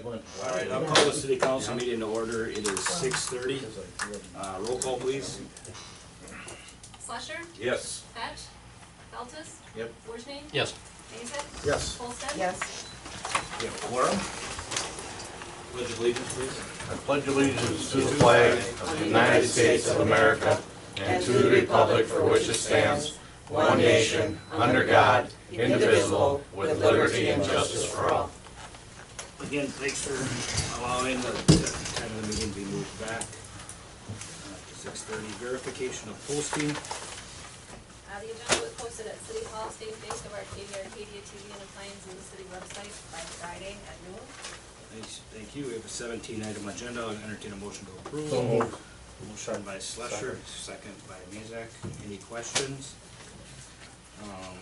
went. All right, I'll call the city council meeting to order. It is 6:30. Roll call, please. Slusher? Yes. Hatch? Feltus? Yep. Wojni? Yes. Mason? Yes. Holstead? Yes. We have a quorum. Pledge of allegiance, please. I pledge allegiance to the flag of the United States of America and to the republic for which it stands, one nation, under God, indivisible, with liberty and justice for all. Again, thanks for allowing the time of the meeting to be moved back to 6:30. Verification of posting. The agenda was posted at City Hall, state face of Arcadia, Arcadia TV and appliance in the city website by Friday at noon. Thank you. We have a 17-item agenda. I'll entertain a motion to approve. So moved. Motion by Slusher, second by Mazak. Any questions? I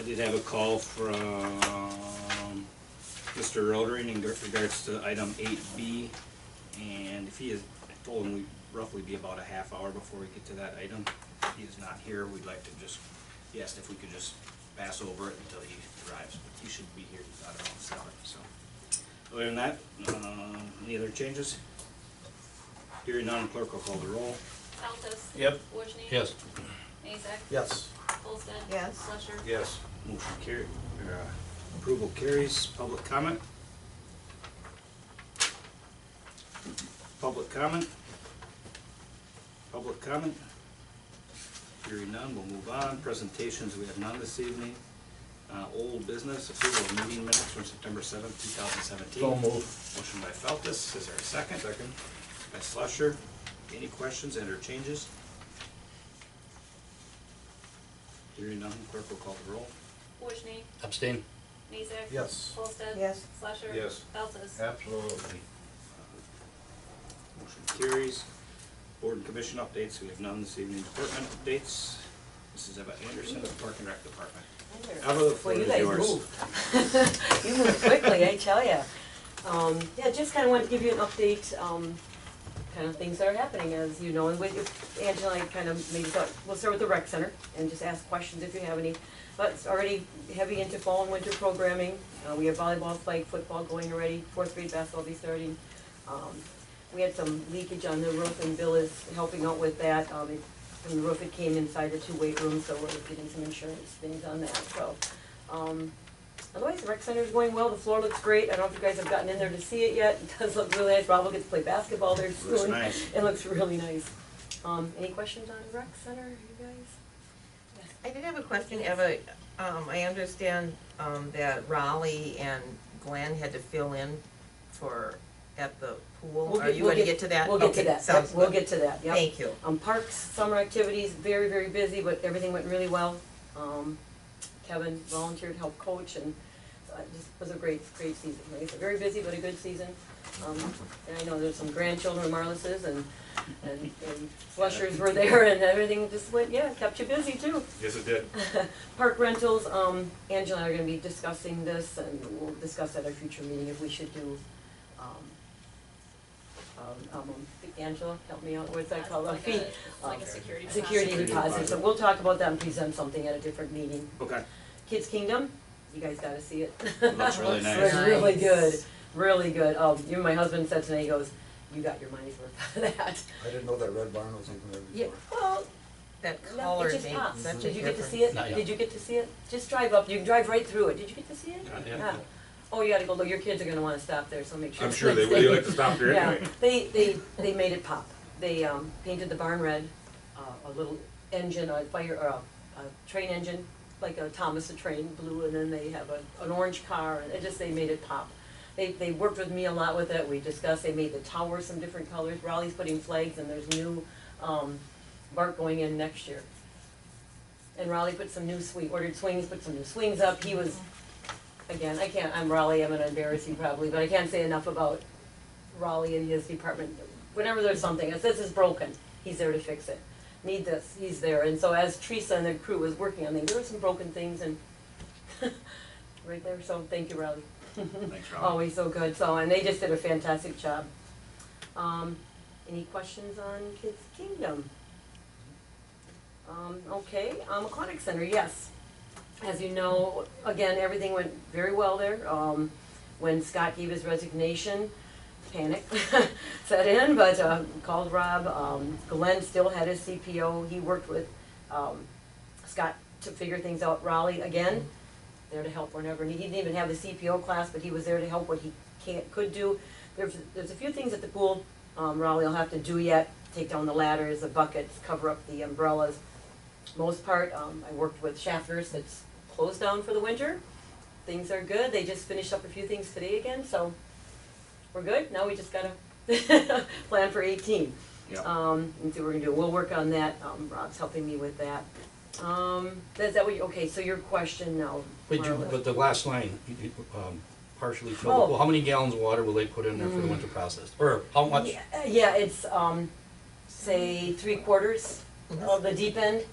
did have a call from Mr. Rodering in regards to item 8B, and if he is, I told him we'd roughly be about a half hour before we get to that item. If he is not here, we'd like to just, he asked if we could just pass over it until he arrives, but he should be here about around 7, so. Other than that, any other changes? Hearing none, clerk will call the roll. Feltus? Yep. Wojni? Yes. Mazak? Yes. Holstead? Yes. Slusher? Yes. Motion carried, approval carries. Public comment? Public comment? Public comment? Hearing none, we'll move on. Presentations, we have none this evening. Old business, approval of meeting minutes from September 7th, 2017. So moved. Motion by Feltus, is there a second? Second. By Slusher. Any questions and or changes? Hearing none, clerk will call the roll. Wojni? Abstain. Mazak? Yes. Holstead? Yes. Slusher? Yes. Feltus? Absolutely. Motion carries. Board and commission updates, we have none this evening. Department updates. Mrs. Eva Anderson of the Park and Rec Department. Eva, the floor Well, you is guys yours. moved. You moved quickly, I tell ya. Yeah, just kind of wanted to give you an update, kind of things that are happening, as you know, and with Angela, I kind of maybe thought, we'll start with the rec center and just ask questions if you have any. But it's already heavy into fall and winter programming. We have volleyball, flag football going already, 4th grade basketball will be starting. We had some leakage on the roof, and Bill is helping out with that. From the roof, it came inside the 2 weight rooms, so we're getting some insurance things on that. So, otherwise, the rec center is going well. The floor looks great. I don't know if you guys have gotten in there to see it yet. It does look really nice. Rob will get to play basketball there soon. Looks nice. It looks really nice. Any questions on the rec center, you guys? I did have a question, Eva. I understand that Raleigh and Glenn had to fill in at the pool. Are you going to get to that? We'll get Okay, to that. sounds We'll good. get to that, yep. Thank you. Parks, summer activities, very, very busy, but everything went really well. Kevin volunteered to help coach, and it just was a great season. Like I said, very busy, but a good season. And I know there's some grandchildren of Marlis's, and Slushers were there, and everything just went, kept you busy too. Yes, it did. Park rentals, Angela and I are gonna be discussing this, and we'll discuss at our future meeting if we should do, Angela, help me out, what's that called? It's like a security deposit. Security deposit, so we'll talk about that and present something at a different meeting. Okay. Kids Kingdom, you guys gotta see it. Looks really nice. Looks really good, really good. Even my husband said today, he goes, you got your money's worth out of that. I didn't know that Red Barn was even there Yeah, before. well, That no, color it just makes pops. such a Did you get to difference. see it? Not yet. Did you get to see it? Just drive up, you can drive right through it. Did you get to see it? Not yet. Yeah. Oh, you gotta go look, your kids are gonna wanna stop there, so make sure. I'm sure they would. They like to stop there Yeah, anyway. they made it pop. They painted the barn red, a little engine, a fire, or a train engine, like a Thomas the Train blue, and then they have an orange car, and they made it pop. They worked with me a lot with it. We discussed, they made the tower some different colors. Raleigh's putting flags, and there's new bark going in next year. And Raleigh put some new ordered swings, put some new swings up. He was, again, I'm Raleigh, I'm gonna embarrass you probably, but I can't say enough about Raleigh and his department. Whenever there's something, if this is broken, he's there to fix it. Need this, he's there. And so as Teresa and the crew was working on things, there were some broken things, and right there, so thank you, Raleigh. Thanks, Rob. Always so good, so, and they just did a fantastic job. Any questions on Kids Kingdom? Okay, Aquatic Center, yes. As you know, again, everything went very well there. when Scott gave his resignation, panic set in, but called Rob. Glenn still had his CPO. He worked with Scott to figure things out. Raleigh, again, there to help whenever. He didn't even have the CPO class, but he was there to help what he could do. There's a few things at the pool Raleigh will have to do yet. Take down the ladders, the buckets, cover up the umbrellas. Most part, I worked with Schaffner's that's closed down for the winter. Things are good. They just finished up a few things today again, so we're good. Now we just gotta plan for 18. Yep. And see what we're gonna do. We'll work on that. Rob's helping me with that. Is that what you, okay, so your question now. Marla. But the last line, partially filled, Oh. well, how many gallons of water will they put in there for the winter process? Or how much? Yeah, it's, say 3/4 of the deep end.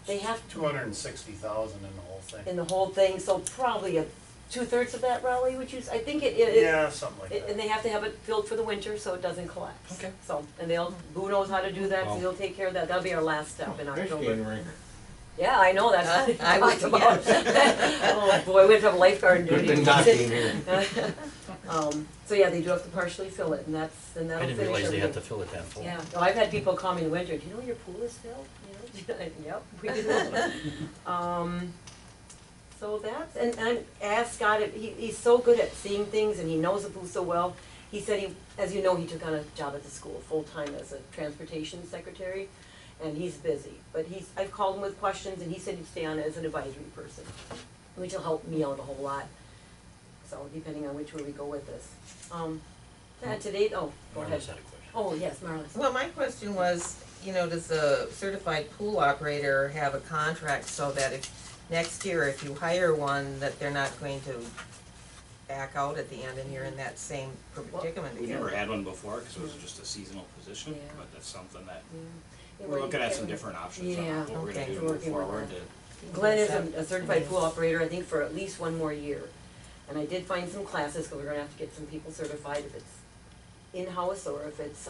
They have 260,000 in the whole thing. in the whole thing, so probably 2/3 of that, Raleigh, would you, I think it. Yeah, something like And that. they have to have it filled for the winter so it doesn't collapse. Okay. So, and Boo knows how to do that, so Wow. he'll take care of that. That'll be our last step in October. rink. Yeah, I know, that's what I I would- talked about. Oh, boy, we have to have lifeguard duty. Good thing not being here. So yeah, they do have to partially fill it, and that'll I finish didn't realize they had everything. to fill it that full. Yeah, no, I've had people call me in the winter, do you know your pool is filled? You know, yep, we do. So that's, and I asked Scott, he's so good at seeing things and he knows the pool so well. He said as you know, he took on a job at the school, full-time as a transportation secretary, and he's busy. But I've called him with questions and he said he'd stay on as an advisory person, which will help me out a whole lot. So depending on which way we go with this. And today, go ahead. Marla's had a question. Oh, yes, Marla. Well, my question was, does the certified pool operator have a contract so that if next year, if you hire one, that they're not going to back out at the end and you're in that same predicament We again? never had one before, because it was just a seasonal position, Yeah. but that's something that, Yeah, we're well, looking at some yeah. different options on Yeah, what we're gonna okay. do to move Working with forward. that. Glenn is a certified pool operator, I think, for at least one more year. And I did find some classes, because we're gonna have to get some people certified if it's in-house or if it's,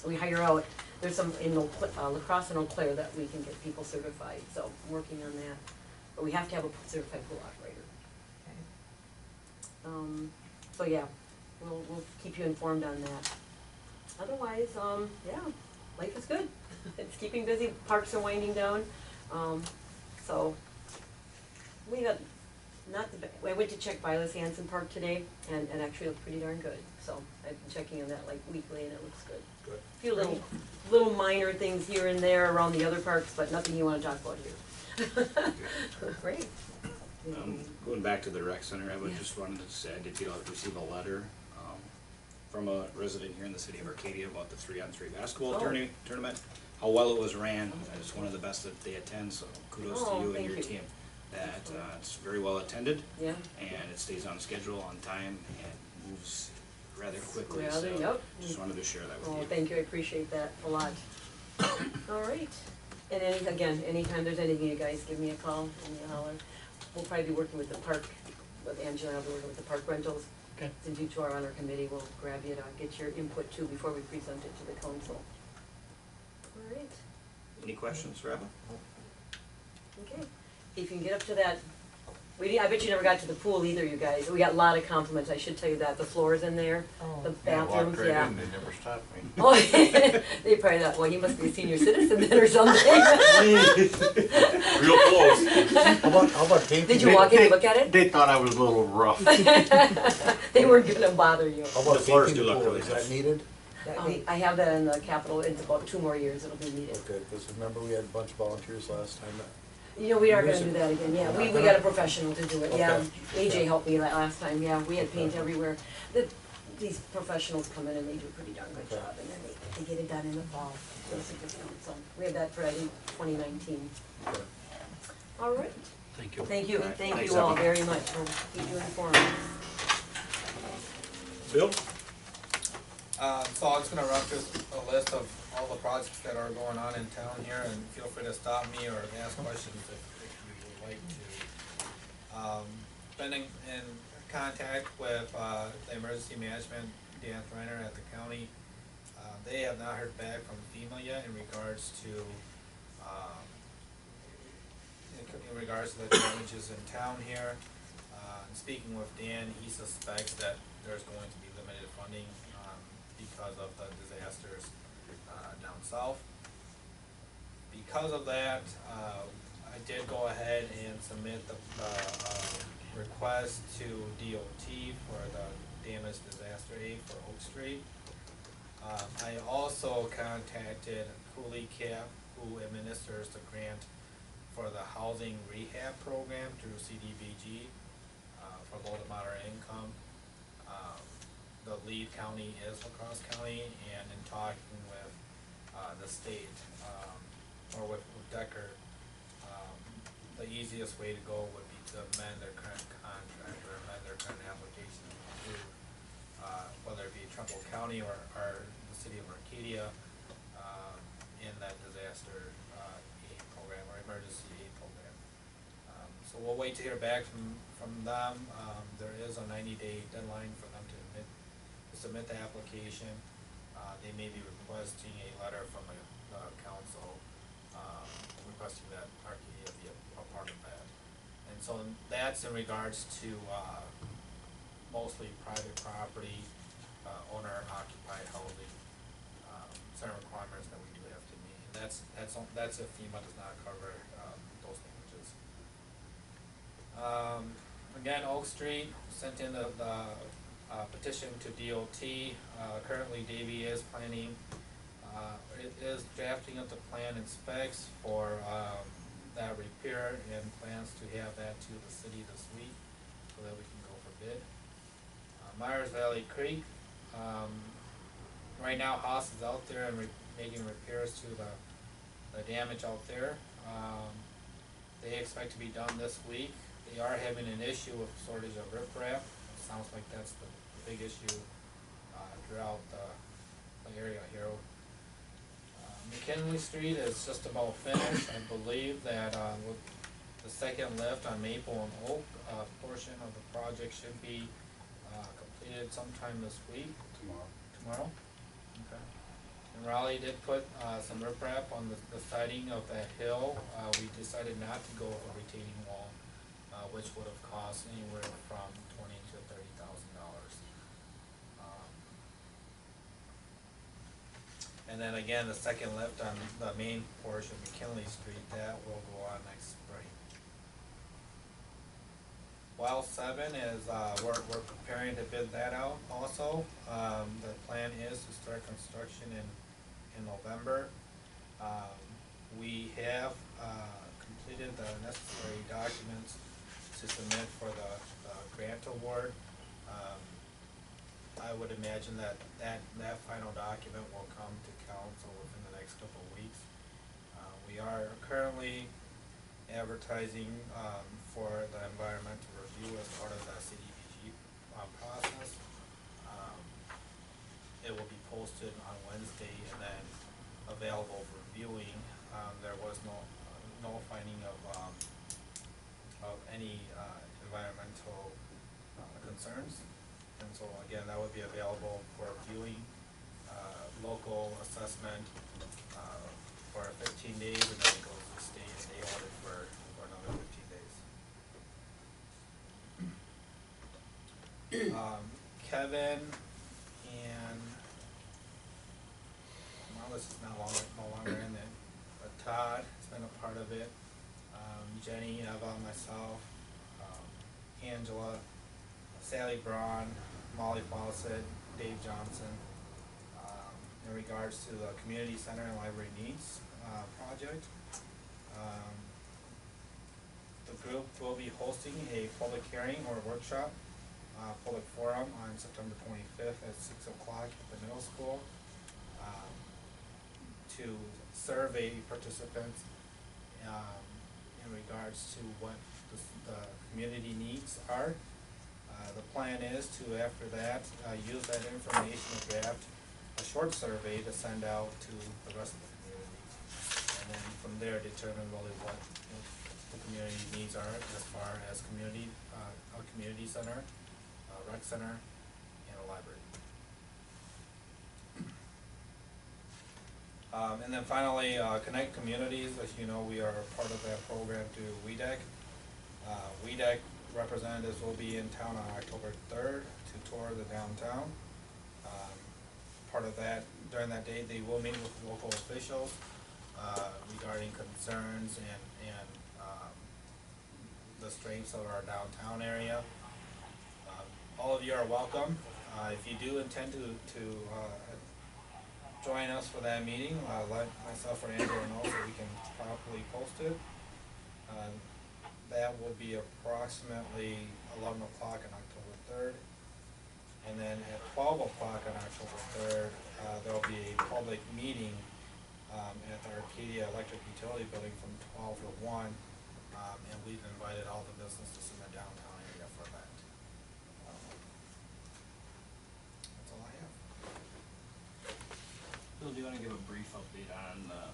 we hire out. There's some in La Crosse and Eau Claire that we can get people certified, so I'm working on that. But we have to have a certified pool operator. So yeah, we'll keep you informed on that. Otherwise, yeah, life is good. It's keeping busy, parks are winding down, so we got, I went to check Violet Hansen Park today, and actually it looked pretty darn good, so I've been checking on that like weekly, and it looks good. Good. A few little minor things here and there around the other parks, but nothing you wanna talk about here. Great. Going back to the rec center, just wanted to say, I did receive a letter, from a resident here in the city of Arcadia about the 3-on-3 basketball Oh. tournament, how well it was ran. It's one of the best that they attend, so kudos to Oh, you and thank your you. team. That, it's very well attended, Yeah. and it stays on schedule, on time, and moves rather quickly, Rather, so yep. just wanted to share that with Oh, you. thank you, I appreciate that a lot. All right, and anytime there's anything, you guys give me a call, give me a holler. We'll probably be working with the park, with Angela, I'll be working with the park rentals. Okay. Since you two are on our committee, we'll grab you to get your input too before we present it to the council. All right, Any questions, Rabbi? okay. If you can get up to that, I bet you never got to the pool either, you guys. We got a lot of compliments, I should tell you that. The floors in there, Oh. the Yeah, I bathrooms, walked right yeah. in, they never stopped me. Oh, they probably thought, well, you must be a senior citizen then or something. Real close. How about painting? Did you walk in and look at it? They thought I was a little rough. They weren't gonna bother you. How about The floors painting do the look pool, really is that nice. needed? I have that in the capital, it's about 2 more years it'll be needed. Okay, because remember we had a bunch of volunteers last time. You know, we are gonna do that again, yeah, we got a professional to do it, yeah. Okay. AJ helped me last time, yeah, we had paint everywhere. These professionals come in and they do a pretty darn good Okay. job, and then they get it done in the fall. So it's a good thing. So we have that for, I think, 2019. Okay. All right, Thank you. thank you, All right, thank thanks, you all Evan. very much, we'll keep you informed. Bill? So I'm just gonna run through a list of all the projects that are going on in town here, and feel free to stop me or ask questions if you would like to. Been in contact with, the emergency management, Dan Reiner at the county. They have not heard back from FEMA yet in regards to, in regards to the damages in town here. speaking with Dan, he suspects that there's going to be limited funding, because of the disasters, down south. Because of that, I did go ahead and submit the request to DOT for the damage disaster aid for Oak Street. I also contacted Cooley Cap, who administers the grant for the housing rehab program through CDBG, for low to moderate income. The lead county is La Crosse County, and in talking with, the state, or with Decker, the easiest way to go would be to amend their current contract or amend their current application to, whether it be Trumbull County or the city of Arcadia, in that disaster, aid program or emergency aid program. So we'll wait to hear back from them. There is a 90-day deadline for them to submit the application. They may be requesting a letter from the council, requesting that Arcadia be a part of that. And so that's in regards to, mostly private property, owner occupied housing, certain requirements that we do have to meet. And that's if FEMA does not cover, those damages. Again, Oak Street sent in the petition to DOT. Currently Davie is planning, it is drafting up the plan and specs for, that repair, and plans to have that to the city this week so that we can go for bid. Myers Valley Creek, right now Haas is out there and making repairs to the damage out there. They expect to be done this week. They are having an issue with shortage of riprap. It sounds like that's the big issue, throughout the area here. McKinley Street is just about finished. I believe that, with the second lift on Maple and Oak, portion of the project should be, completed sometime this week. Tomorrow? Okay. And Raleigh did put, some riprap on the siding of that hill. We decided not to go with a retaining wall, which would have cost anywhere from $20,000 to $30,000. And then again, the second lift on the main portion, McKinley Street, that will go on next spring. Well, 7 is, we're preparing to bid that out also. The plan is to start construction in November. We have, completed the necessary documents to submit for the grant award. I would imagine that final document will come to council within the next couple of weeks. We are currently advertising, for the environmental review as part of the CDBG, process. It will be posted on Wednesday and then available for viewing. There was no finding of any, environmental, concerns. And so again, that would be available for viewing, local assessment, for 15 days, and then it goes to state and they audit for another 15 days. Kevin and, well, this is no longer in it, but Todd has been a part of it. Jenny, Eva, myself, Angela, Sally Braun, Molly Fawcett, Dave Johnson, in regards to the community center and library needs, project. The group will be hosting a public hearing or workshop, public forum on September 25th at 6 o'clock at the middle school, to survey participants, in regards to what the community needs are. The plan is to, after that, use that information to draft a short survey to send out to the rest of the community. And then from there, determine really what the community needs are as far as community, a community center, a rec center, and a library. And then finally, Connect Communities. As you know, we are part of that program through WEDEC. WEDEC representatives will be in town on October 3rd to tour the downtown. Part of that, during that day, they will meet with local officials regarding concerns and the strengths of our downtown area. All of you are welcome. If you do intend to join us for that meeting, let myself or Angela know so we can properly post it. That will be approximately 11 o'clock on October 3rd. And then at 12 o'clock on October 3rd, there'll be a public meeting at the Arcadia Electric Utility Building from 12 to 1. And we've invited all the businesses in the downtown area for that. That's all I have. Bill, do you wanna give a brief update on the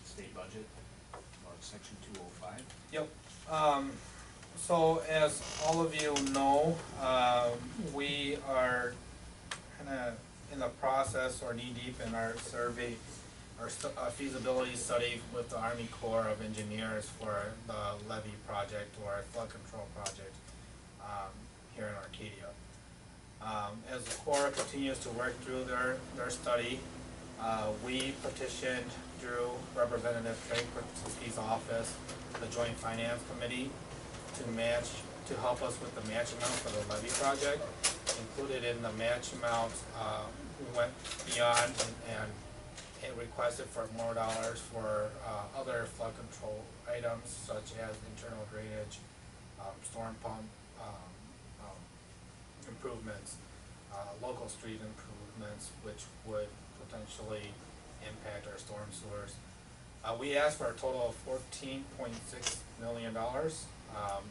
state budget, or section 205? Yep. So as all of you know, we are kinda in the process or knee deep in our survey, our feasibility study with the Army Corps of Engineers for the levee project or our flood control project, here in Arcadia. As the Corps continues to work through their study, we petitioned through Representative Craig Krasinski's office, the Joint Finance Committee, to help us with the match amount for the levee project. Included in the match amount, we went beyond and it requested for more dollars for other flood control items such as internal drainage, storm pump improvements, local street improvements, which would potentially impact our storm sewers. We asked for a total of $14.6 million.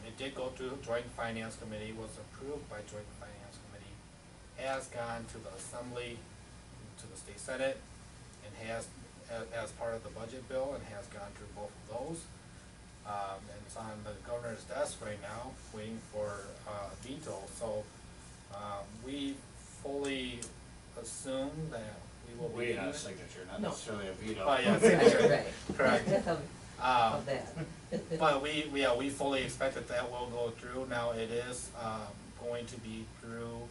It did go through Joint Finance Committee, was approved by Joint Finance Committee, has gone to the Assembly, to the State Senate, and has, as part of the budget bill, and has gone through both of those. And it's on the governor's desk right now, waiting for veto. So we fully assume that we will be Waiting on a using it. signature, not No. necessarily a veto. Oh, yeah, Right, signature. right. Correct. Of that. But we fully expect that will go through. Now, it is going to be through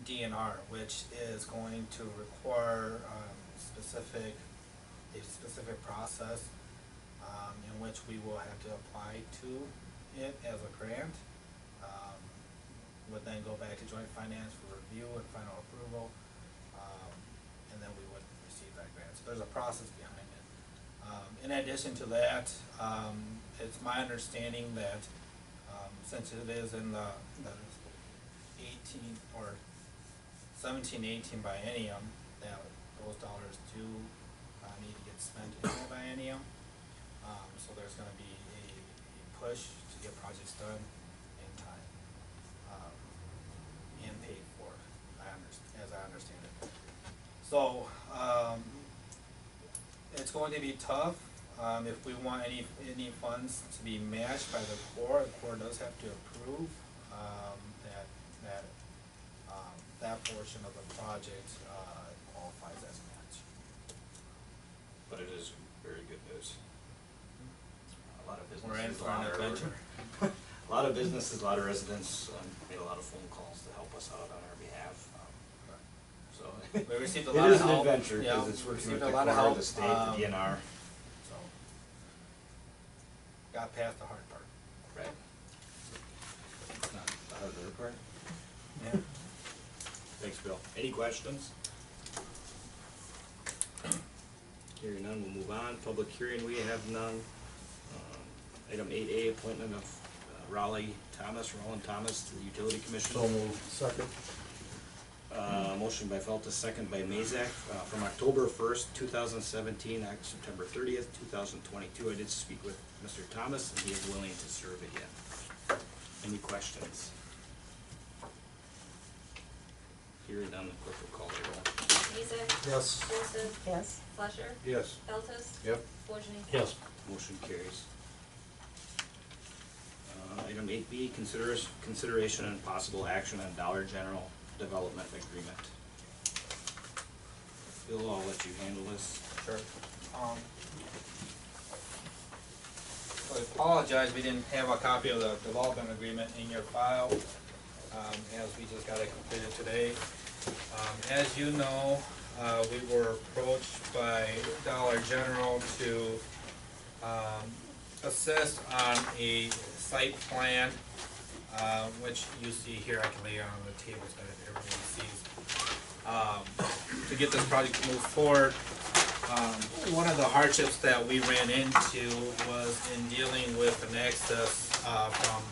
DNR, which is going to require a specific process in which we will have to apply to it as a grant. Would then go back to Joint Finance for review and final approval, and then we would receive that grant. So there's a process behind it. In addition to that, it's my understanding that since it is in the 18 or 17-18 biennium, that those dollars do need to get spent in the biennium. So there's going to be a push to get projects done in time and paid for, as I understand it. So it's going to be tough. If we want any funds to be matched by the Corps does have to approve that portion of the project qualifies as match. But it is very good news. A lot of We're in businesses, for an adventure. a lot of businesses, a lot of residents made a lot of phone calls to help us out on our behalf. So We received a it lot of is an help. adventure Yeah, because it's working received with the a lot of Corps, help, the state, the DNR. So got past the hard part. Right. Not the harder part. Yeah. Thanks, Bill. Any questions? Hearing none, we'll move on. Public hearing, we have none. Item 8A, appointment of Roland Thomas to the Utility Commission. So moved. Second. Motion by Feltus, second by Mazak, from October 1st, 2017, September 30th, 2022. I did speak with Mr. Thomas, and he is willing to serve again. Any questions? Hearing none, the clerk will call the roll. Mezek? Yes. Olson? Yes. Fleischer? Yes. Feltes? Yep. Wojni? Yes. Motion carries. Item 8B, consideration and possible action on Dollar General Development Agreement. Bill, I'll let you handle this. Sure. So I apologize, we didn't have a copy of the development agreement in your file, as we just got it completed today. As you know, we were approached by Dollar General to, assist on a site plan, which you see here, I can lay it on the table so that everybody sees. To get this project to move forward, one of the hardships that we ran into was in dealing with an access, from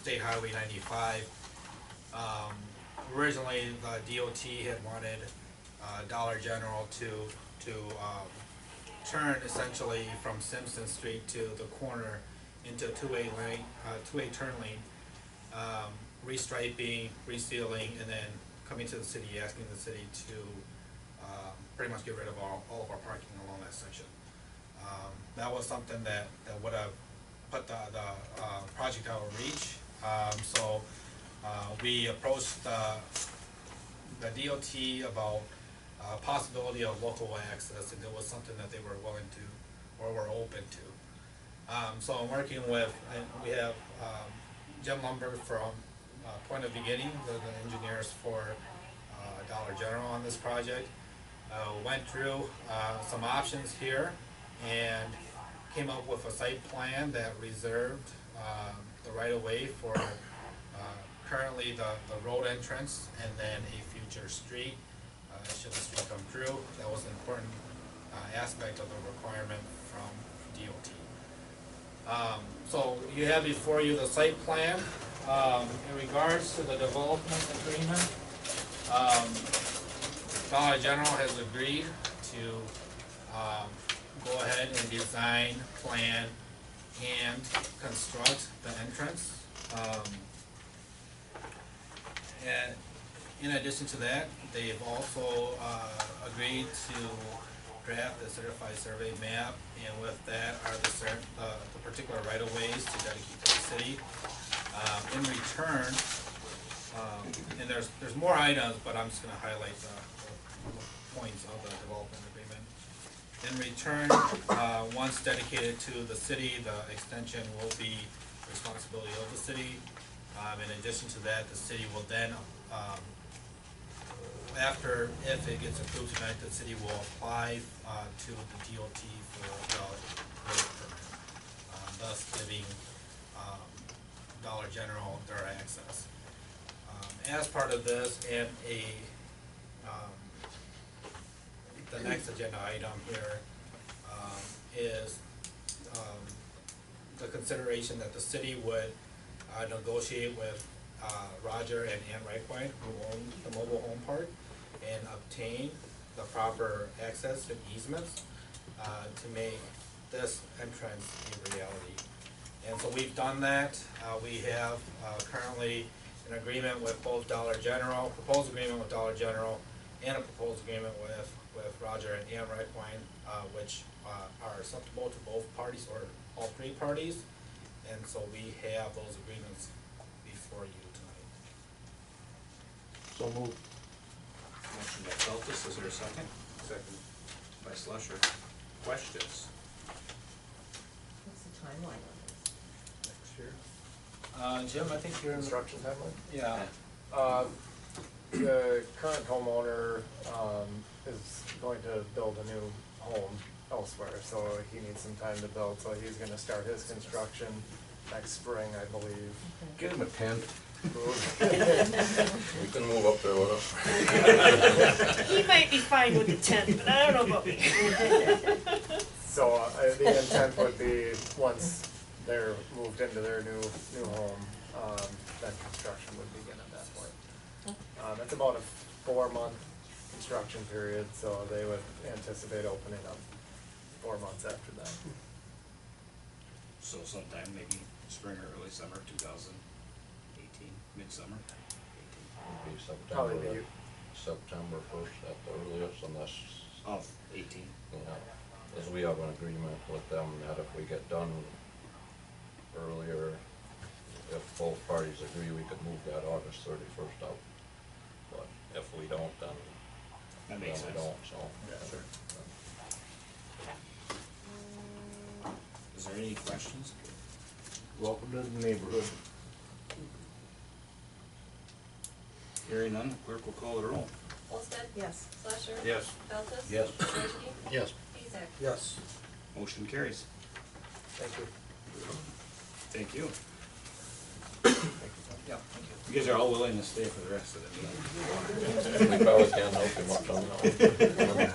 State Highway 95. Originally, the DOT had wanted, Dollar General to turn essentially from Simpson Street to the corner into a two-way lane, two-way turn lane, restriping, resealing, and then coming to the city, asking the city to pretty much get rid of all of our parking along that section. That was something that would have put the project out of reach. So we approached the DOT about possibility of local access, and it was something that they were willing to, or were open to. So I'm working with, and we have Jim Lumberg from Point of Beginning, the engineers for Dollar General on this project. Went through some options here and came up with a site plan that reserved the right-of-way for currently the road entrance and then a future street, should the street come through. That was an important aspect of the requirement from DOT. So you have before you the site plan. In regards to the development agreement, Dollar General has agreed to go ahead and design, plan, and construct the entrance. And in addition to that, they've also agreed to draft a certified survey map, and with that are the particular right-of-ways to dedicate to the city. In return, and there's more items, but I'm just gonna highlight the points of the development agreement. In return, once dedicated to the city, the extension will be responsibility of the city. In addition to that, the city will then, if it gets approved tonight, the city will apply to the DOT for the road permit, thus giving Dollar General their access. As part of this, and the next agenda item here is the consideration that the city would negotiate with Roger and Ann Reichwein, who own the mobile home park, and obtain the proper access and easements to make this entrance a reality. And so we've done that. We have currently an agreement with both Dollar General, proposed agreement with Dollar General, and a proposed agreement with Roger and Ann Reichwein, which are acceptable to both parties or all three parties. And so we have those agreements before you tonight. So moved. Motion by Feltus, is there a second? Second. By Slusher. Questions? What's the timeline on this? Next year. Jim, I think you're in. Construction timeline? Yeah. The current homeowner, is going to build a new home elsewhere, so he needs some time to build, so he's gonna start his construction next spring, I believe. Get him a tent. You can move up there with us. He might be fine with the tent, but I don't know about me. So, the intent would be, once they're moved into their new home, then construction would begin at that point. It's about a 4-month construction period, so they would anticipate opening up 4 months after that. So sometime maybe spring or early summer 2018, midsummer. Maybe Probably be September 1st at the earliest, unless, Of 18. as we have an agreement with them that if we get done earlier, if both parties agree, we could move that August 31st up. But if we don't, then That makes we sense. don't, so. Sure. Is Is there any questions? Welcome to the neighborhood. Hearing none, clerk will call the roll. Olsted. Yes. Slusher. Yes. Feltes. Yes. Chojni. Yes. Mezek. Yes. Motion carries. Thank you. Thank you. Yeah, thank you. You guys are all willing to stay for the rest of the meeting. We probably can't help you much on that one.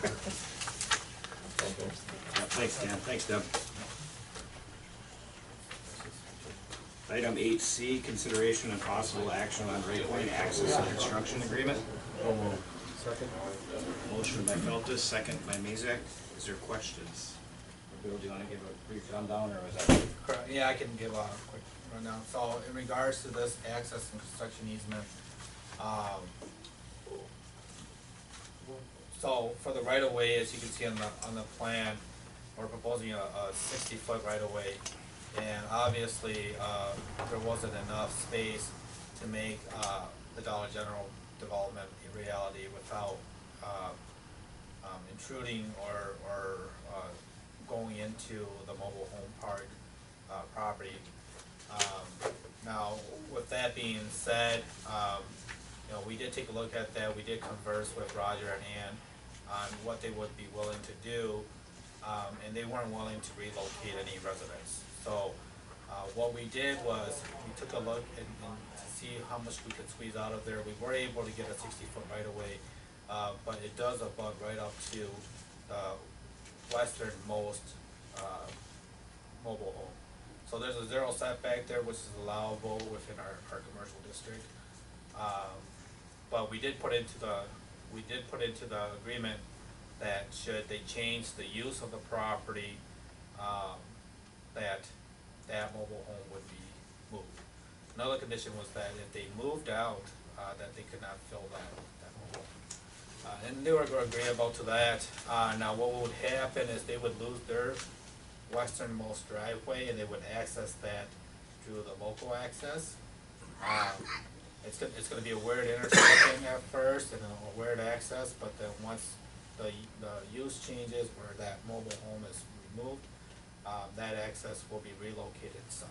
Okay. Yeah, thanks, Dan. Thanks, Deb. Item 8C, consideration and possible action on Great Point Access and Construction Agreement. Second. Motion by Feltus, second by Mezek. Is there questions? Bill, do you want to give a brief rundown, or was that? Correct, yeah, I can give a quick rundown. So in regards to this access and construction easement, so for the right of way, as you can see on the plan, we're proposing a 60-foot right of way. And obviously, there wasn't enough space to make the Dollar General development a reality without intruding or going into the mobile home park property. Now, with that being said, you know, we did take a look at that. We did converse with Roger and Ann on what they would be willing to do, and they weren't willing to relocate any residents. So what we did was we took a look and to see how much we could squeeze out of there. We were able to get a 60-foot right of way, but it does abut right up to the westernmost mobile home. So there's a 0 setback there, which is allowable within our commercial district. But we did put into the agreement that should they change the use of the property, that mobile home would be moved. Another condition was that if they moved out, that they could not fill that mobile home. And they were agreeable to that. Now what would happen is they would lose their westernmost driveway and they would access that through the local access. It's gonna be a weird intersection at first and a weird access, but then once the use changes where that mobile home is removed, that access will be relocated south.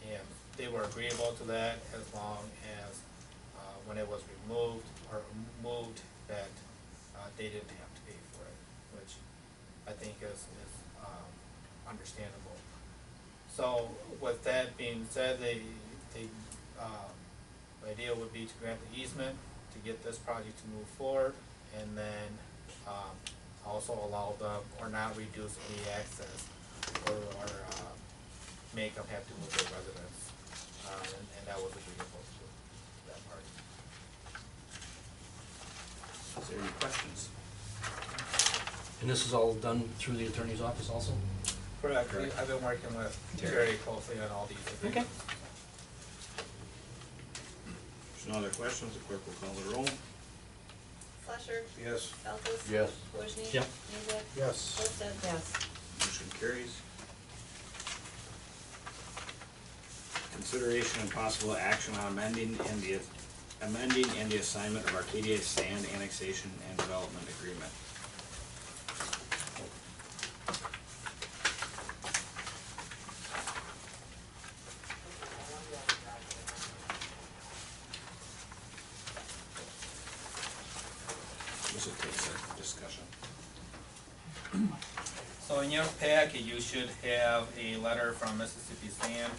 And they were agreeable to that as long as when it was removed or moved that they didn't have to pay for it, which I think is understandable. So with that being said, the idea would be to grant the easement to get this project to move forward, and then also allow them or not reduce any access or make them have to move their residents, and that was agreeable to that part. Is there any questions? And this is all done through the attorney's office also? Correct. I've been working with Terry closely on all these agreements. If there's no other questions, the clerk will call the roll. Slusher. Yes. Feltes. Yes. Chojni. Yep. Mezek. Yes. Olsted. Yes. Motion carries. Consideration and possible action on amending and the assignment of Arcadia Sand Annexation and Development Agreement. This will take some discussion. So in your packet, you should have a letter from Mississippi Sand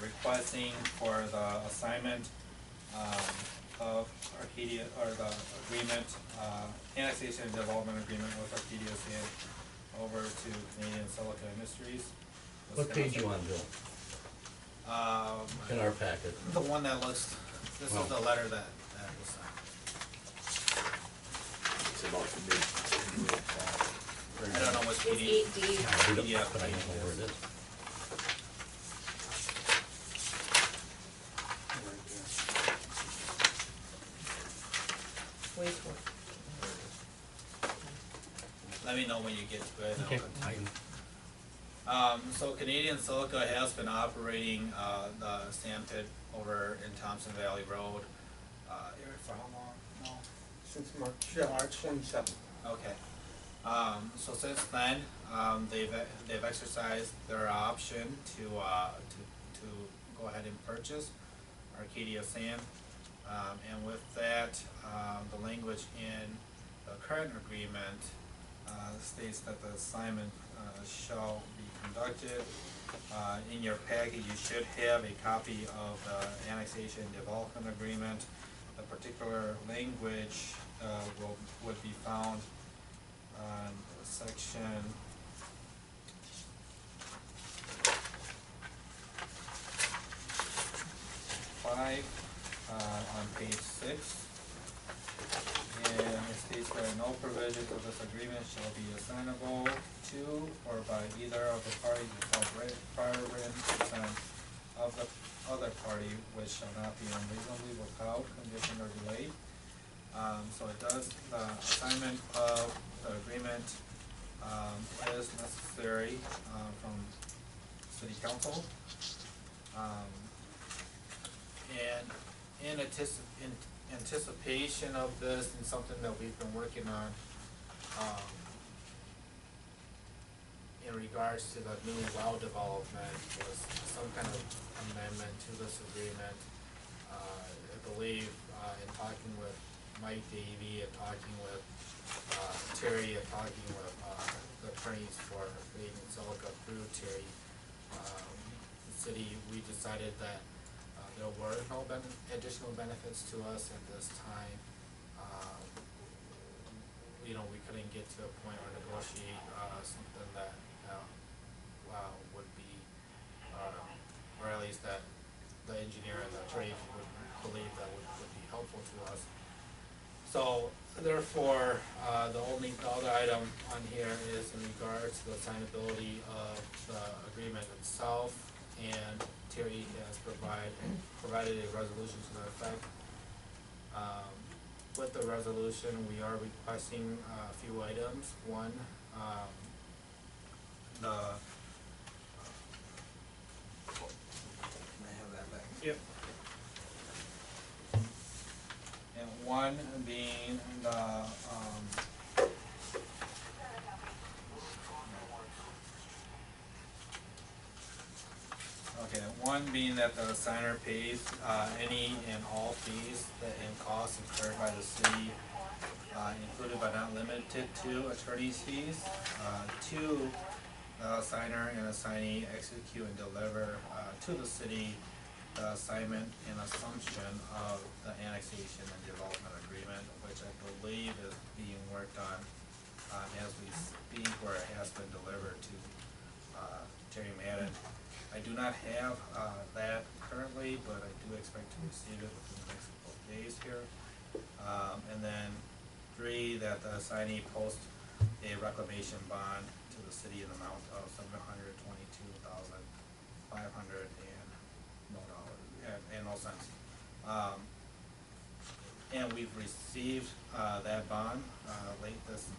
requesting for the assignment of Arcadia, or the agreement, annexation and development agreement with Arcadia Sand over to Canadian Silica Industries. What page you on, Bill? In our packet? The one that looks, this is the letter that was signed. It's about the bid. I don't know which It's PDF. 8D. I read it, Yeah, but I don't know where it is. Wait for it. Let me know when you get to it. Okay. So Canadian Silica has been operating the sand pit over in Thompson Valley Road for how long? No. Since March 27th. Okay. So since then, they've exercised their option to go ahead and purchase Arcadia Sand. And with that, the language in the current agreement states that the assignment shall be conducted. In your packet, you should have a copy of the annexation development agreement. The particular language would be found on section five, on page 6. And it states that no provisions of this agreement shall be assignable to or by either of the parties without prior written consent of the other party, which shall not be unreasonably withheld, conditioned, or delayed. So it does, the assignment of the agreement is necessary from city council. And in anticipation of this, and something that we've been working on, in regards to the new well development, was some kind of amendment to this agreement. I believe, in talking with Mike Davey and talking with Terry and talking with the attorneys for Canadian Silica through Terry, the city, we decided that there were no additional benefits to us at this time. We couldn't get to a point or negotiate something that would be, or at least that the engineer and the attorney would believe that would be helpful to us. So therefore, the other item on here is in regards to the signability of the agreement itself, and Terry has provided a resolution to that effect. With the resolution, we are requesting a few items. One, can I have that back? Yep. And one being the, okay, one being that the signer pays, any and all fees and costs incurred by the city, included but not limited to attorney's fees. Two, the signer and assignee execute and deliver, to the city the assignment and assumption of the annexation and development agreement, which I believe is being worked on, as we speak, where it has been delivered to, Terry Madden. I do not have, that currently, but I do expect to receive it within the next couple of days here. And then 3, that the assignee post a reclamation bond to the city in the amount of $722,500 and no cents. And we've received that bond late this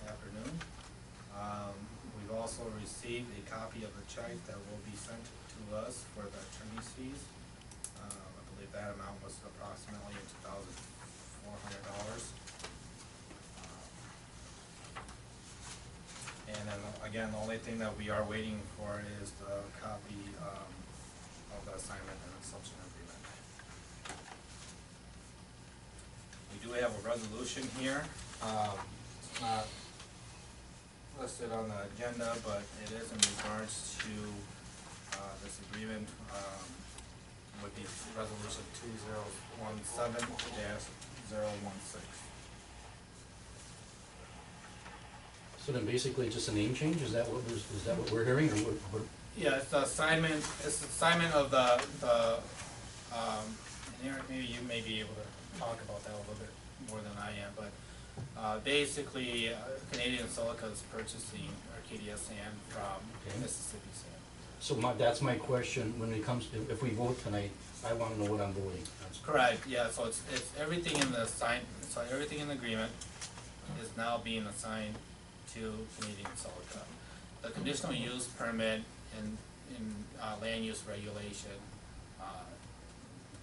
afternoon. We've also received a copy of the check that will be sent to us for the attorney's fees. I believe that amount was approximately $2,400. And then again, the only thing that we are waiting for is the copy of the assignment and assumption agreement. We do have a resolution here. It's not listed on the agenda, but it is in regards to this agreement, would be resolution 2017-016. So then basically just a name change, is that what we're hearing, or what? Yeah, it's the assignment, of the, and Eric, maybe you may be able to talk about that a little bit more than I am, but basically, Canadian Silica is purchasing Arcadia sand from Okay. Mississippi Sand. So that's my question, when it comes, if we vote tonight, I wanna know what I'm voting. That's Correct, yeah, so it's everything in the everything in the agreement is now being assigned to Canadian Silica. The conditional use permit in land use regulation,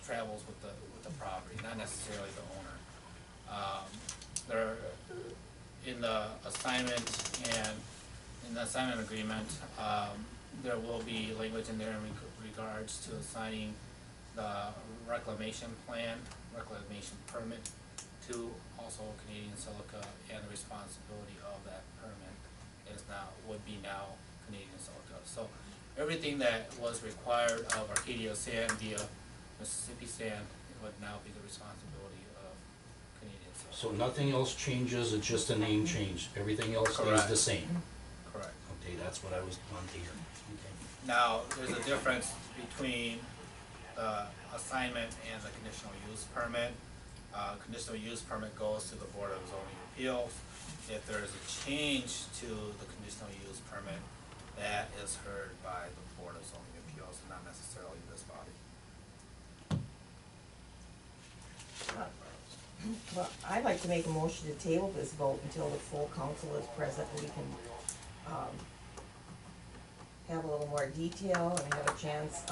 travels with the property, not necessarily the owner. in the assignment and in the assignment agreement, there will be language in there in regards to assigning the reclamation permit to also Canadian Silica, and the responsibility of that permit would be now Canadian Silica. So everything that was required of Arcadia Sand via Mississippi Sand would now be the responsibility of Canadian Silica. So nothing else changes, it's just a name change, everything else stays Correct. the same? Correct. Okay, that's what I was wanting to hear. Okay. Now, there's a difference between the assignment and the conditional use permit. Conditional use permit goes to the Board of Zoning Appeals. If there is a change to the conditional use permit, that is heard by the Board of Zoning Appeals, not necessarily this body. Well, I'd like to make a motion to table this vote until the full council is present, and we can, have a little more detail and have a chance.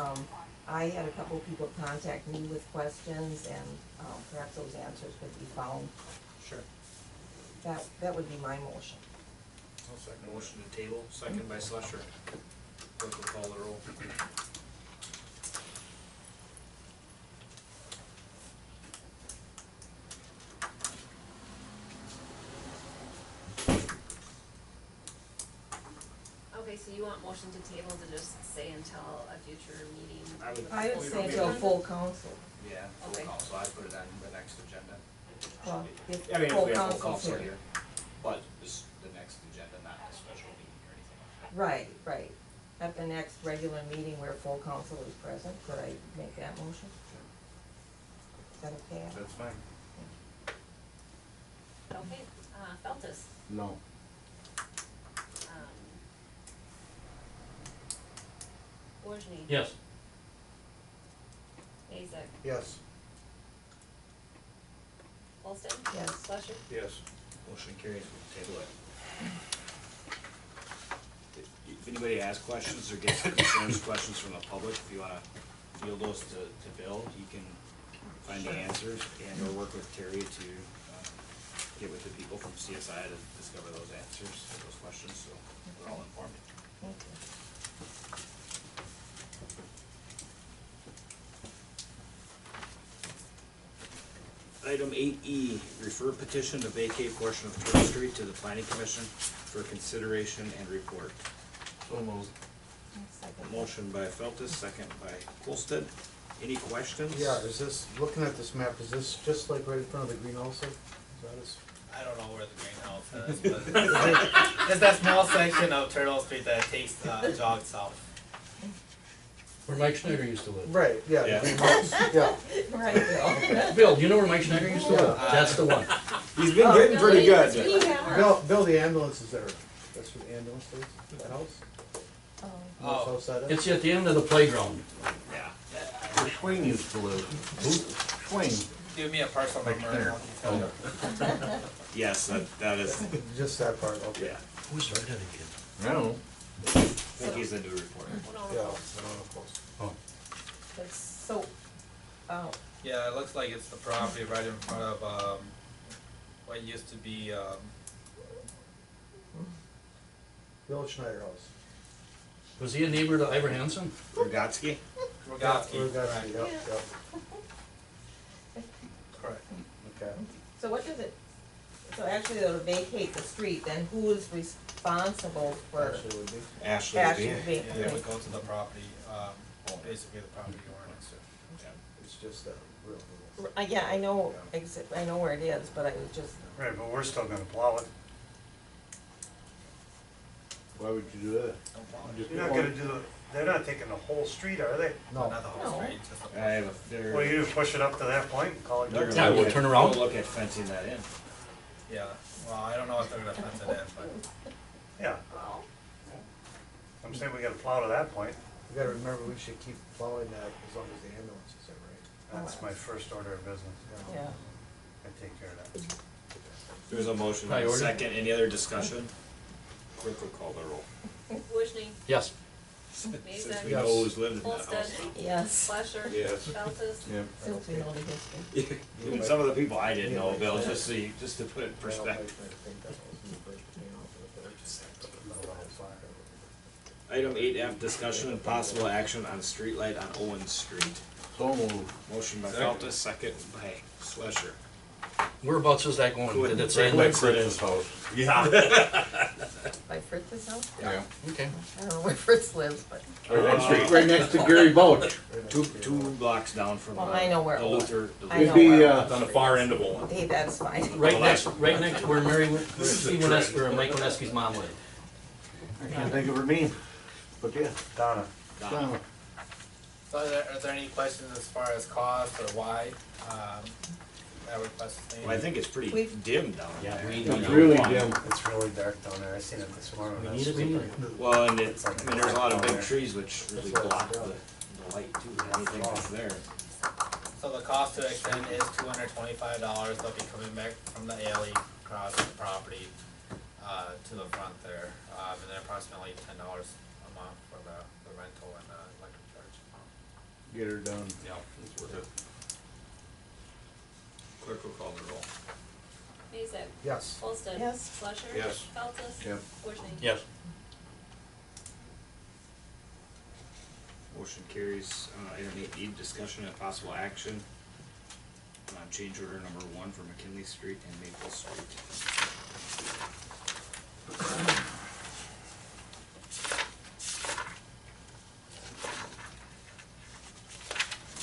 I had a couple of people contact me with questions, and, perhaps those answers could be found. Sure. That would be my motion. Motion to table, second by Slusher. Clerk will call the roll. Okay, so you want motion to table to just say until a future meeting? I would say until full council. Yeah, Okay. full council, I put it on the next agenda. Well, if I mean, if full we have full council's council here. here, but this, the next agenda, not a special meeting or anything like that. Right, right. At the next regular meeting where full council is present, could I make that motion? Is that okay? That's fine. Okay, Feltus, No. Wojni. Yes. Mazak, Yes. Olston. Yes. Slusher. Yes. Motion carries, we'll table it. If anybody has questions or gets concerns, questions from the public, if you wanna field those to Bill, he can find the answers, and or work with Terry to, get with the people from CSI to discover those answers to those questions, so we're all informed. Thank you. Item 8E, refer petition to vacate portion of Turtle Street to the planning commission for consideration and report. So moved. Second. Motion by Feltus, second by Holsted. Any questions? Yeah, is this, looking at this map, is this just like right in front of the greenhouse there? Is that is? I don't know where the greenhouse is, but it's that small section of Turtle Street that takes, jog south. Where Mike Schneider used to live. Right, yeah, Yeah. the greenhouse, yeah. Right, Bill. Bill, do you know where Mike Schneider used to live? Yeah. That's the one. He's been getting pretty good. Bill, the ambulance is there. That's where the ambulance is, that house? Oh. That's house that is? It's at the end of the playground. Yeah. Where Schwing used to live. Who? Schwing. Give me a parcel number and I'll tell you. Yes, that is, Just that part, okay. yeah. Who's that again? I don't know. I think he's the new reporter. Yeah, I don't know, close. Oh, So, Yeah, it looks like it's the property right in front of, what used to be, Bill Schneider House. was he a neighbor to Ivor Hansen? Rogotsky? Rogotsky, Or that's- correct. Yep, yep, Correct. okay. so what does it, so actually they'll vacate the street, then who is responsible for? Actually would be. Ashley. Ashley Bean. Bean. Yeah, it would go to the property, basically the property owner. It's just that real little. Yeah, I know, I know where it is, but I was just, Right, but we're still gonna plow it. Why would you do that? Just You're not gonna do the, they're not taking the whole street, are they? No, Not the whole No. street, just the. I have a, they're, Well, you just push it up to that point and call it they're done. Yeah, gonna we'll look turn at, around. they'll look at fencing that in. Yeah, well, I don't know if they're gonna fence it in, but. Yeah. I'm saying we gotta plow to that point. you gotta remember, we should keep plowing that as long as the ambulance is there, right? That's my first order of business. yeah. I take care of that. There's a motion and a Priority. second. Any other discussion? Clerk will call the roll. Wojni, Yes. Mazak. We know who's lived in that Olsted. house. Yes. Slusher. Yes. Feltes. Yeah. Since we know the history. Even some of the people I didn't know, Bill, just to put it in perspective. Item 8F, discussion and possible action on streetlight on Owen Street. So moved. Motion by Feltus, second by Slusher. Whereabouts is that going? Did it say? Right next to his house. Yeah. By Fritz's house? Yeah. Okay. I don't know where Fritz lives, but, Right next to Gary Bouch. Two blocks down from well, I know where. the Luther. I know It'd be, where. It's on the far end of Owen. Hey, that's fine. Right next where where Steve Wineski, or Mike Wineski's mom lived. I can't think of her name, but yeah. Donna. Donna. So are there any questions as far as cost or why, that request is made? Well, I think it's pretty We've- dim down Yeah, there. we It's need really dim. It's really dark down there. I seen it this morning. We That's need it, we need stupid. it. Well, and It's like I mean, there's a lot of big there. trees which really block the light too, anything that's there. So the cost to extend is $225, they'll be coming back from the alley across the property, to the front there, and then approximately $10 a month for the rental and the electric charge. Get her done. Yeah, it's worth it. Clerk will call the roll. Mazak. Yes. Olsted. Yes. Slusher. Yes. Feltes. Yep. Wojni. Yes. Motion carries. Item 8E, discussion and possible action on change order number 1 for McKinley Street and Maple Street.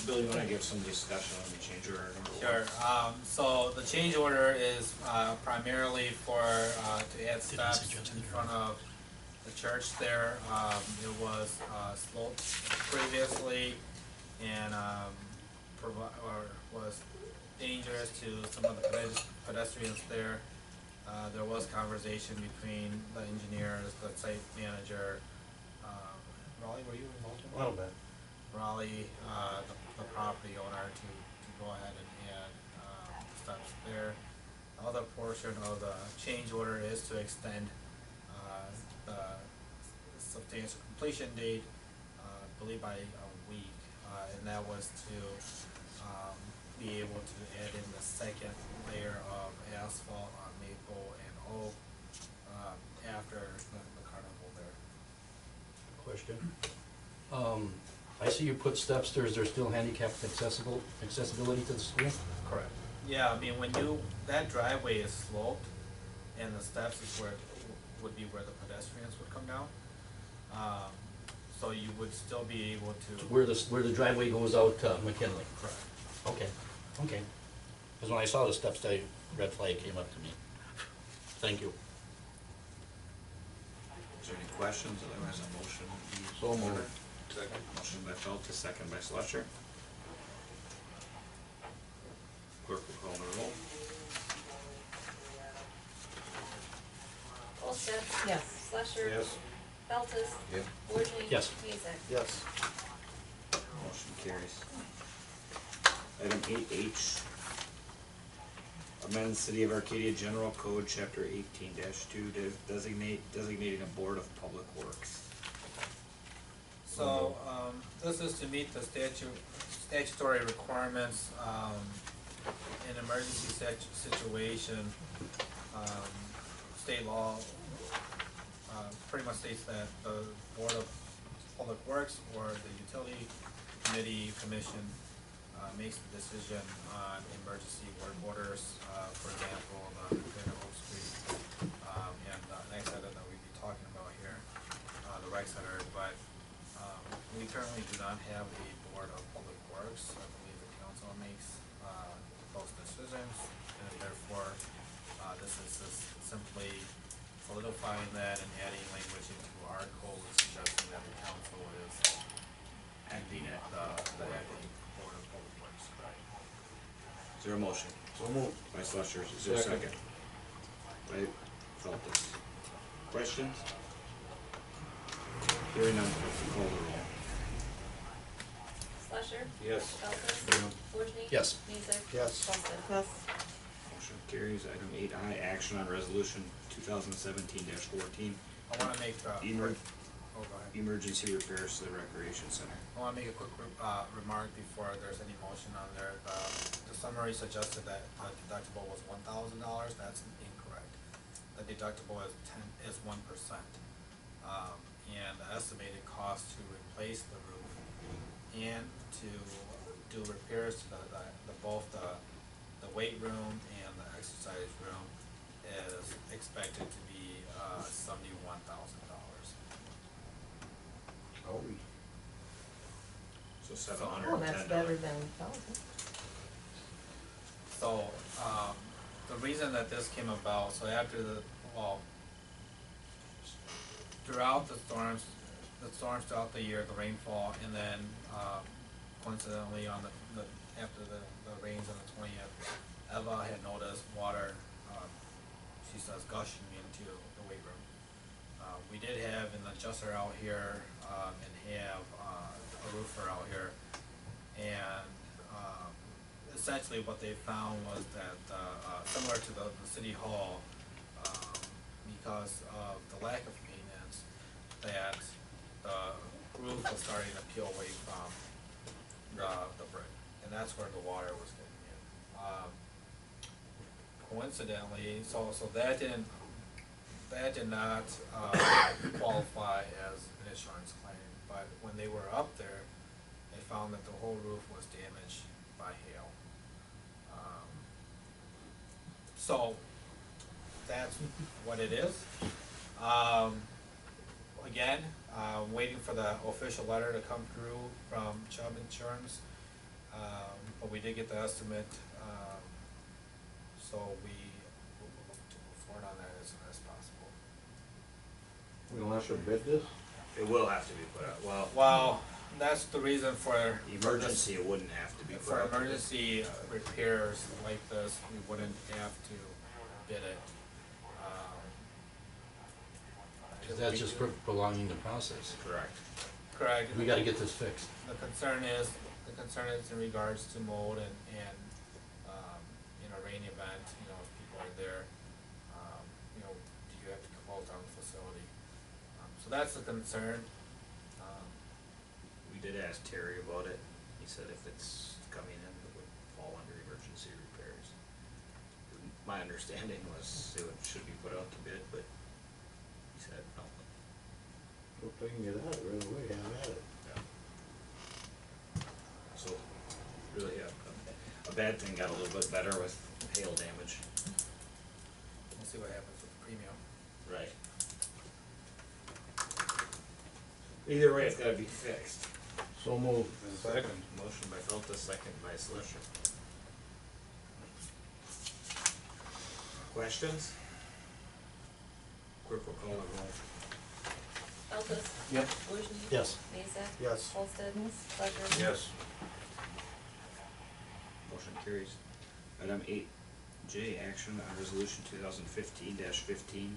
Bill, you wanna give some discussion on the change order number 1? Sure, so the change order is, primarily for, to add steps in front of the church there. It was, sloped previously and, was dangerous to some of the pedestrians there. There was conversation between the engineers, the site manager, Raleigh, were you involved in A that? little bit. Raleigh, the property owner to go ahead and add, steps there. The other portion of the change order is to extend, the substantial completion date, I believe by a week. And that was to, be able to add in the second layer of asphalt on Maple and Oak, after the carnival there. Question. I see you put steps there, is there still handicapped accessibility to the school? Correct. Yeah, I mean, when you, that driveway is sloped, and the steps is where, would be where the pedestrians would come down. So you would still be able to. Where the driveway goes out to McKinley? Correct. Okay, okay. Because when I saw the steps, the red flag came up to me. Thank you. Is there any questions? Otherwise, a motion would be. So moved. ordered. Motion by Feltus, second by Slusher. Clerk will call the roll. Olsted. Yes. Slusher. Yes. Feltes. Yep. Wojni. Yes. Mazak. Yes. Motion carries. Item 8H, amend City of Arcadia General Code, Chapter 18-2, designating a Board of Public Works. So, this is to meet the statutory requirements, in emergency situation. State law, pretty much states that the Board of Public Works or the Utility Committee Commission, makes the decision on emergency work orders, for example, the Oak Street, and the next item that we'd be talking about here, the rec center, but, we currently do not have a Board of Public Works. I believe the council makes, those decisions, and therefore, this is just simply solidifying that and adding language into our code, suggesting that the council is ending at the acting Board of Public Works. Is there a motion? So moved. By Slusher, is there a second? Second. By Feltus. Questions? Hearing none, clerk will call the roll. Slusher. Yes. Feltes. Wojni. Yes. Mazak. Yes. Olsted. Yes. Motion carries. Item 8I, action on resolution 2017-14. I wanna make, Emer- Oh, go ahead. emergency repairs to the recreation center. I wanna make a quick remark before there's any motion on there. The summary suggested that the deductible was $1,000, that's incorrect. The deductible is 1%. And the estimated cost to replace the roof and to do repairs to both the weight room and the exercise room is expected to be $71,000. Oh, So 710 Oh, that's better than 1,000. So, the reason that this came about, so after throughout the storms throughout the year, the rainfall, and then, coincidentally on after the rains on the 20th, Eva had noticed water, she says gushing into the weight room. We did have an adjuster out here, and have, a roofer out here, and, essentially what they found was that, similar to the city hall, because of the lack of maintenance, that the roof was starting to peel away from the brick, and that's where the water was getting in. Coincidentally, so that did not qualify as an insurance claim, but when they were up there, they found that the whole roof was damaged by hail. So that's what it is. Again, waiting for the official letter to come through from Chubb Insurance, but we did get the estimate, so we will look to move forward on that as soon as possible. we don't have to bid this? It will have to be put out, well, Well, that's the reason for emergency, it wouldn't have to be put for out. emergency repairs like this, we wouldn't have to bid it. Cause that's just prolonging the process. Correct. Correct. We gotta get this fixed. The concern is in regards to mold and, in a rainy event, you know, if people are there, you know, do you have to close down the facility? So that's the concern. We did ask Terry about it. He said if it's coming in, it would fall under emergency repairs. My understanding was it should be put out to bid, but he said no. Hope they can get at it right away, have at it. So, really, a bad thing got a little bit better with hail damage. We'll see what happens with the premium. Right. Either way, it's gotta be fixed. So moved. Second. Motion by Feltus, second by Slusher. Questions? Clerk will call the roll. Feltus. Yep. Wojni. Yes. Mason. Yes. Holsted. Fletcher. Yes. Motion carries. Item 8J, action on resolution 2015-15,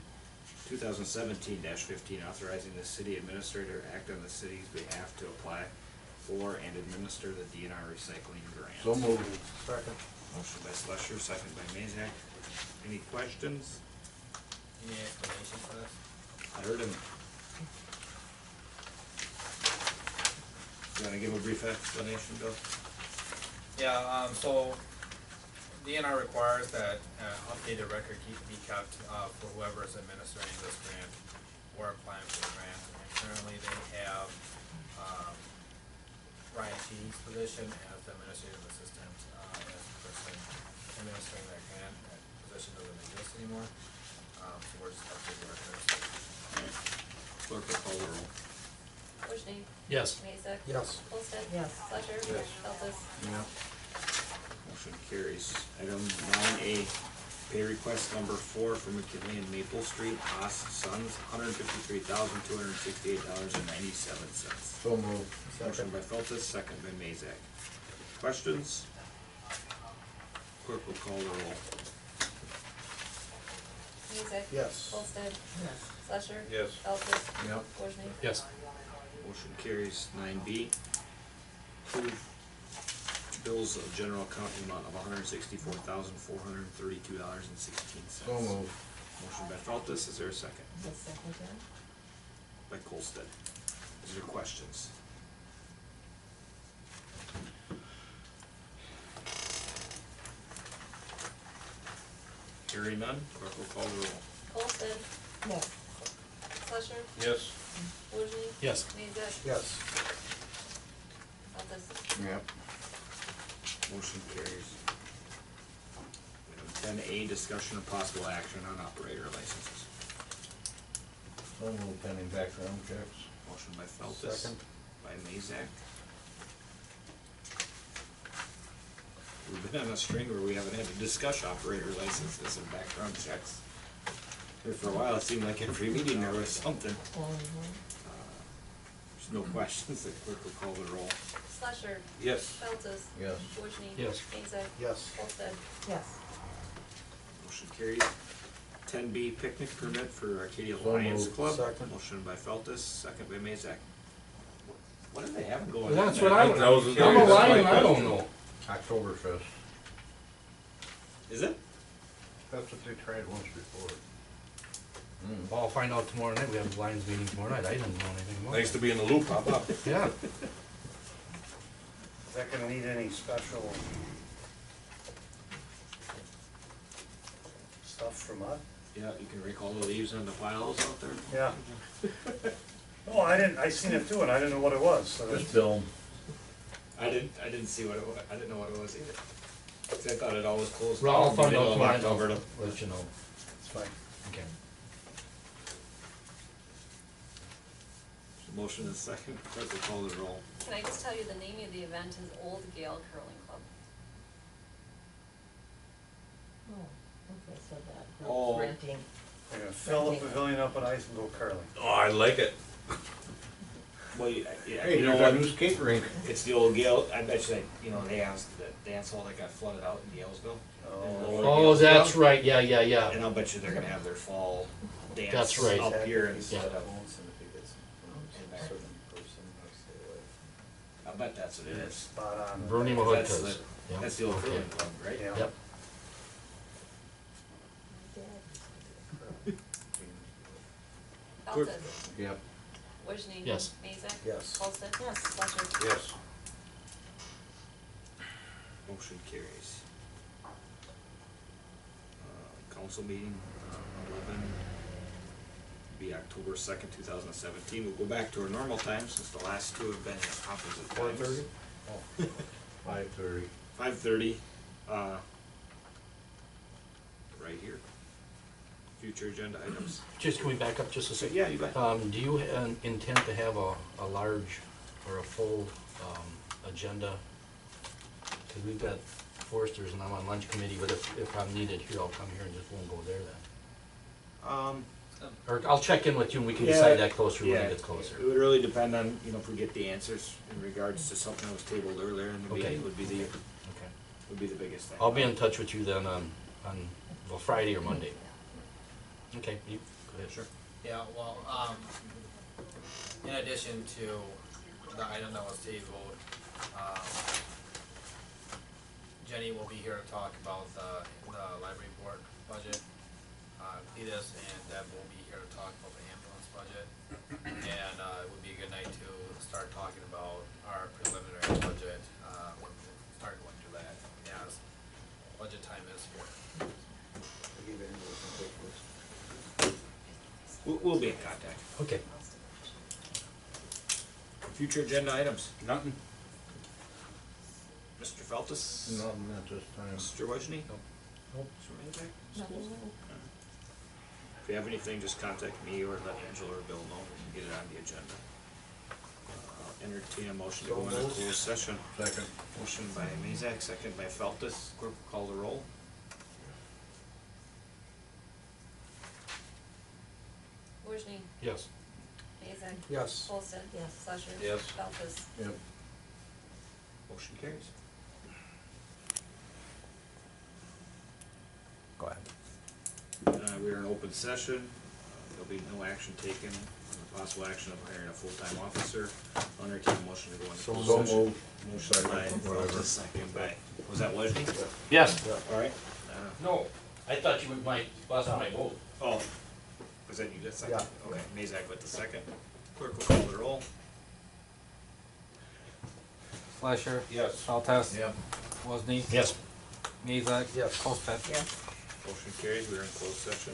2017-15, authorizing the city administrator to act on the city's behalf to apply for and administer the DNR recycling grant. So moved. Second. Motion by Slusher, second by Mazak. Any questions? Any explanation for this? I heard him. You wanna give a brief explanation, Bill? Yeah, so DNR requires that updated record be kept for whoever is administering this grant or applying for the grant. And currently they have Ryan T's position as the administrative assistant, as the person administering that grant. That position doesn't exist anymore, so we're just updating the records. Clerk will call the roll. Wojni. Yes. Mason. Yes. Holsted. Yes. Fletcher. Yes. Feltus. Motion carries. Item 9A, pay request number 4 for McKinley and Maple Street, Haas Sons, $153,268.97. So moved. Motion by Feltus, second by Mazak. Questions? Clerk will call the roll. Mason. Yes. Holsted. Yes. Fletcher. Yes. Feltus. Yep. Wojni. Yes. Motion carries. 9B, approve bills of general account in the amount of $164,432.16. So moved. Motion by Feltus, is there a second? The second, by Colstead. Is there questions? Hearing none, clerk will call the roll. Olsted, Yes. Slusher, Yes. Wojni, Yes. Mezek, Yes. Feltes. Yep. Motion carries. Item 10A, discussion of possible action on operator licenses. So move pending background checks. Motion by Feltes. Second. By Mezak. We've been on a string where we haven't had to discuss operator licenses and background checks. Here for a while, it seemed like every meeting there was something. There's no questions, the clerk will call the roll. Slusher, Yes. Feltes, Yes. Wojni. Yes. Mezek, Yes. Olsted. Yes. Motion carries. 10B, picnic permit for Arcadia So Lions moved. Club. Second. Motion by Feltes, second by Mezak. What do they have going on? That's there? what I'm a lion, I don't know. Oktoberfest. Is it? That's what they tried once before. Well, I'll find out tomorrow night, we have a Lions meeting tomorrow night, I didn't know anything about it. Nice to be in the loop, huh, Bob? Yeah. Is that gonna need any special stuff from us? Yeah, you can rake all the leaves on the piles out there. Yeah. Oh, I seen it too, and I didn't know what it was, so Just that's, film. I didn't see what it was, I didn't know what it was either. 'Cause I thought it always closed. Well, I'll down in the find middle out of tomorrow night, October I'll let you know. it's fine. Okay. Motion is second, clerk will call the roll. Can I just tell you, the name of the event is Old Gale Curling Club. Oh, okay, so that. Oh. Renting. They're gonna fill the pavilion up with ice and go curling. Oh, I like it. Well, yeah, Hey, you know there's our what, new skate rink. it's the old Gale, I bet you that, you know, they asked the dance hall that got flooded out in Galesville. Oh, that's right, yeah, yeah, yeah. And I'll bet you they're gonna have their fall dance That's right. up here instead Yeah. of, I bet that's what it is. Spot on. Bernie That's Mahutkas. the, that's the old curling club, right? Yeah. Yep. Clerk. Feltes, Yep. Wojni. Yes. Mezek. Yes. Olsted. Yes. Slusher. Yes. Motion carries. Council meeting, 11, be October 2nd, 2017. We'll go back to our normal time since the last two have been opposite times. 4:30? Oh. 5:30. 5:30, right here. Future agenda items. Just, can we back up just a second? Yeah, you bet. Do you intend to have a large or a full, agenda? Cause we've got foresters and I'm on lunch committee, but if I'm needed here, I'll come here and just won't go there then. Or I'll check in with you and we can decide that closer when it gets closer. It would really depend on, you know, if we get the answers in regards to something that was tabled earlier in the Okay. meeting would be the, Okay. would be the biggest thing. I'll be in touch with you then on well, Friday or Monday. Okay, you, go ahead. Sure. Yeah, well, in addition to the item that was tabled, Jenny will be here to talk about the library board budget. Cletus and Deb will be here to talk about the ambulance budget. And, it would be a good night to start talking about our preliminary budget, we'll start going through that, as budget time is here. We'll be in contact. Okay. Future agenda items. Nothing? Mr. Feltus? Nothing at this time. Mr. Wojni? Nope. Mr. Mazak? Nothing. If you have anything, just contact me or let Angela or Bill know, we can get it on the agenda. I'll entertain a motion to go into closed session. Second. Motion by Mazak, second by Feltus. Clerk will call the roll. Wojni. Yes. Mezek. Yes. Olsted. Yes. Slusher. Yes. Feltes. Yep. Motion carries. Go ahead. We are in open session. There'll be no action taken on the possible action of hiring a full-time officer. I'll entertain a motion to go into closed So session. moved. Motion by Feltus, second by, was that Wojni? Yes. All right. No, I thought you would might bust my vote. Oh, was that you that second? Yeah. Okay, Mazak with the second. Clerk will call the roll. Fleischer. Yes. Altes. Yep. Wozni. Yes. Mezak. Yes. Olsted. Yes. Motion carries, we're in closed session.